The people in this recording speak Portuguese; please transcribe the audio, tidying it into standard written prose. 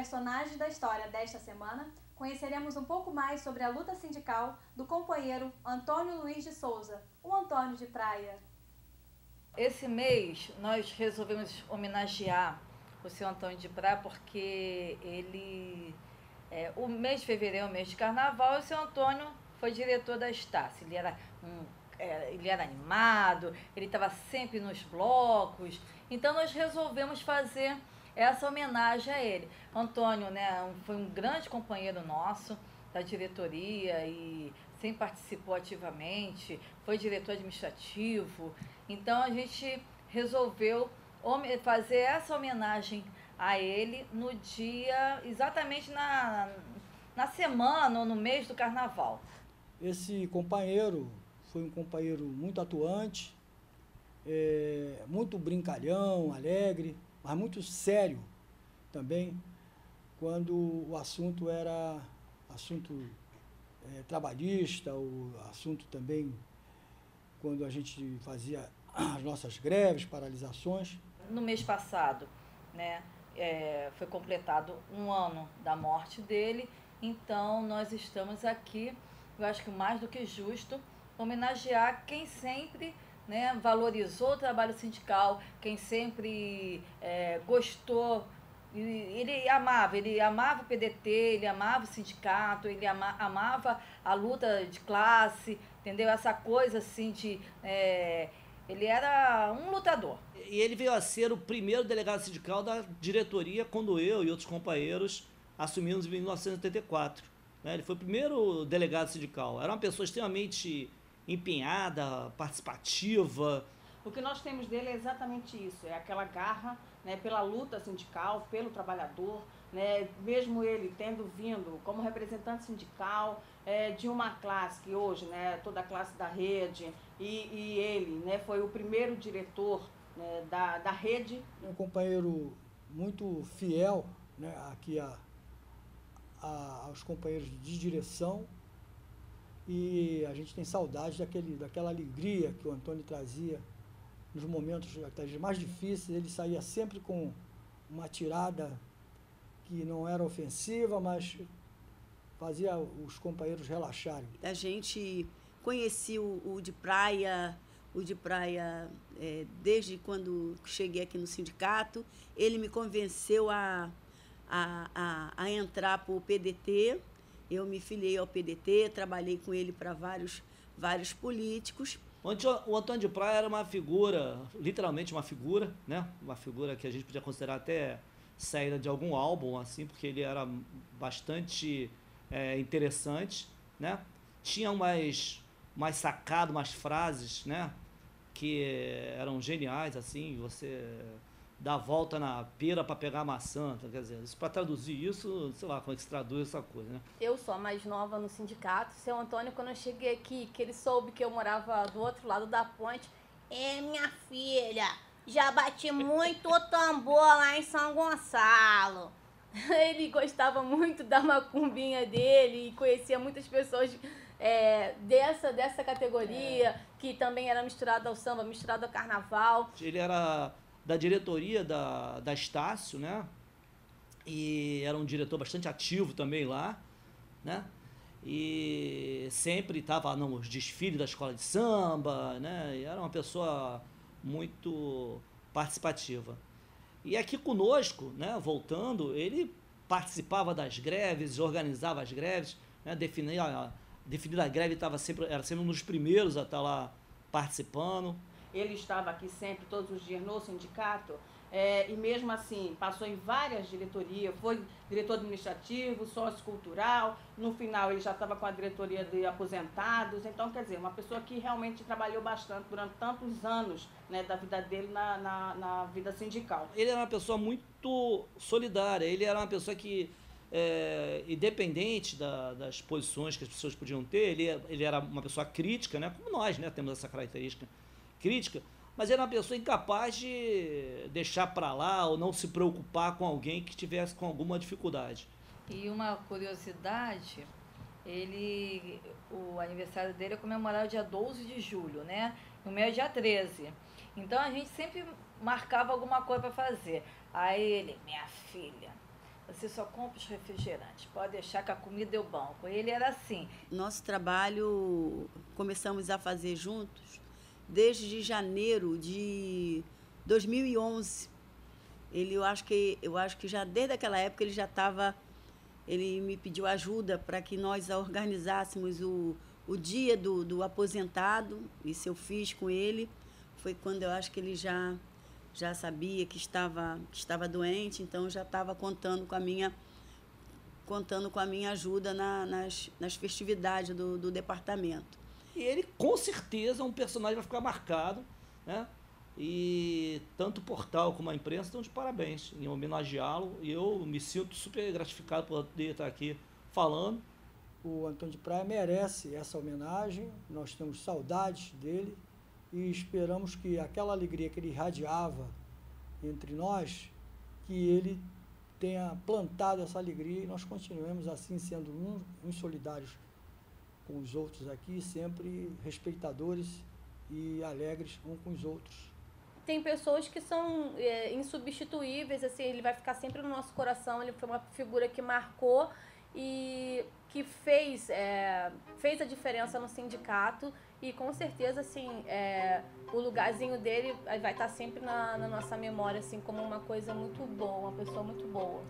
personagens da história desta semana, conheceremos um pouco mais sobre a luta sindical do companheiro Antônio Luiz de Souza, o Antônio de Praia. Esse mês nós resolvemos homenagear o seu Antônio de Praia porque o mês de fevereiro é o mês de carnaval e o seu Antônio foi diretor da Estácio. Ele era animado, ele estava sempre nos blocos, então nós resolvemos fazer essa homenagem a ele. Antônio, né, foi um grande companheiro nosso da diretoria e sempre participou ativamente, foi diretor administrativo, então a gente resolveu fazer essa homenagem a ele no dia, exatamente na semana ou no mês do carnaval. Esse companheiro foi um companheiro muito atuante, muito brincalhão, alegre, mas muito sério também, quando o assunto era assunto trabalhista, o assunto também quando a gente fazia as nossas greves, paralisações. No mês passado, né, foi completado um ano da morte dele, então nós estamos aqui, eu acho que mais do que justo, homenagear quem sempre, né, valorizou o trabalho sindical, quem sempre gostou. Ele amava o PDT, ele amava o sindicato, ele amava a luta de classe, entendeu? Essa coisa assim de... ele era um lutador. E ele veio a ser o primeiro delegado sindical da diretoria quando eu e outros companheiros assumimos em 1984. Né? Ele foi o primeiro delegado sindical. Era uma pessoa extremamente empenhada, participativa. O que nós temos dele é exatamente isso, é aquela garra, né, pela luta sindical, pelo trabalhador, né, mesmo ele tendo vindo como representante sindical de uma classe que hoje, né, toda a classe da rede, e ele, né, foi o primeiro diretor, né, da rede. É um companheiro muito fiel, né, aqui aos companheiros de direção, e a gente tem saudade daquela alegria que o Antônio trazia nos momentos mais difíceis. Ele saía sempre com uma tirada que não era ofensiva, mas fazia os companheiros relaxarem. A gente conhecia o de Praia, desde quando cheguei aqui no sindicato. Ele me convenceu a entrar para o PDT. Eu me filiei ao PDT, trabalhei com ele para vários políticos. O Antônio de Praia era uma figura, literalmente uma figura, né? Uma figura que a gente podia considerar até saída de algum álbum, assim, porque ele era bastante interessante, né? Tinha umas sacadas, umas frases, né? Que eram geniais, assim, você dar a volta na pera para pegar a maçã, quer dizer, para traduzir isso, sei lá como é que se traduz essa coisa, né? Eu sou a mais nova no sindicato. Seu Antônio, quando eu cheguei aqui, que ele soube que eu morava do outro lado da ponte, minha filha, já bati muito o tambor lá em São Gonçalo. Ele gostava muito da macumbinha dele e conhecia muitas pessoas dessa categoria, que também era misturado ao samba, misturado ao carnaval. Ele era da diretoria da Estácio, né? E era um diretor bastante ativo também lá, né? E sempre estava nos desfiles da escola de samba, né? E era uma pessoa muito participativa. E aqui conosco, né, voltando, ele participava das greves, organizava as greves, né, definir a greve, era sempre um dos primeiros a estar lá participando. Ele estava aqui sempre, todos os dias, no sindicato, e mesmo assim passou em várias diretorias, foi diretor administrativo, sociocultural, no final ele já estava com a diretoria de aposentados. Então, quer dizer, uma pessoa que realmente trabalhou bastante durante tantos anos, né, da vida dele na vida sindical. Ele era uma pessoa muito solidária, ele era uma pessoa que, independente das posições que as pessoas podiam ter, ele era uma pessoa crítica, né, como nós, né, temos essa característica crítica, mas era uma pessoa incapaz de deixar para lá ou não se preocupar com alguém que tivesse com alguma dificuldade. E uma curiosidade, o aniversário dele é comemorado dia 12 de julho, né? O meu é dia 13. Então a gente sempre marcava alguma coisa para fazer. Aí ele, minha filha, você só compra os refrigerantes, pode deixar que a comida eu banco. Ele era assim. Nosso trabalho começamos a fazer juntos desde janeiro de 2011. Eu acho que já desde aquela época ele me pediu ajuda para que nós organizássemos o dia do aposentado. Isso eu fiz com ele. Foi quando eu acho que ele já sabia que estava doente, então já estava contando com a minha ajuda nas festividades do departamento. E ele, com certeza, é um personagem que vai ficar marcado, né? E tanto o portal como a imprensa estão de parabéns em homenageá-lo. E eu me sinto super gratificado por poder estar aqui falando. O Antônio de Praia merece essa homenagem, nós temos saudades dele e esperamos que aquela alegria que ele irradiava entre nós, que ele tenha plantado essa alegria e nós continuemos assim, sendo uns solidários com os outros aqui, sempre respeitadores e alegres uns com os outros. Tem pessoas que são insubstituíveis, assim, ele vai ficar sempre no nosso coração, ele foi uma figura que marcou e que fez a diferença no sindicato e com certeza, assim, o lugarzinho dele vai estar sempre na nossa memória, assim, como uma coisa muito boa, uma pessoa muito boa.